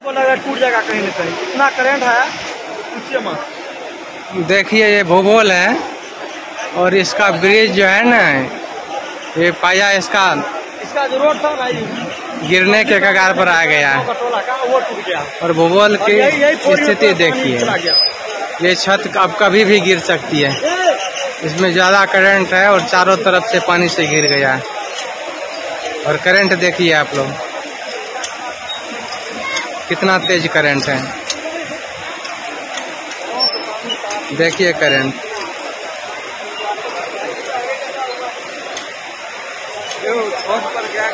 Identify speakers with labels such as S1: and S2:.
S1: को लगा टूट जाएगा कहीं न कहीं, इतना करंट है पूछिए मत।
S2: देखिए ये भूगोल है और इसका ब्रिज जो है ना, ये पाया इसका
S1: जो रोड था भाई
S2: गिरने के कगार पर आ गया है
S1: वो टूट गया।
S2: और भूगोल की स्थिति देखिए, ये छत अब कभी भी गिर सकती है। इसमें ज्यादा करंट है और चारों तरफ से पानी से घिर गया है। और करंट देखिए आप लोग, कितना तेज करंट है, देखिए करंट।
S1: पर गया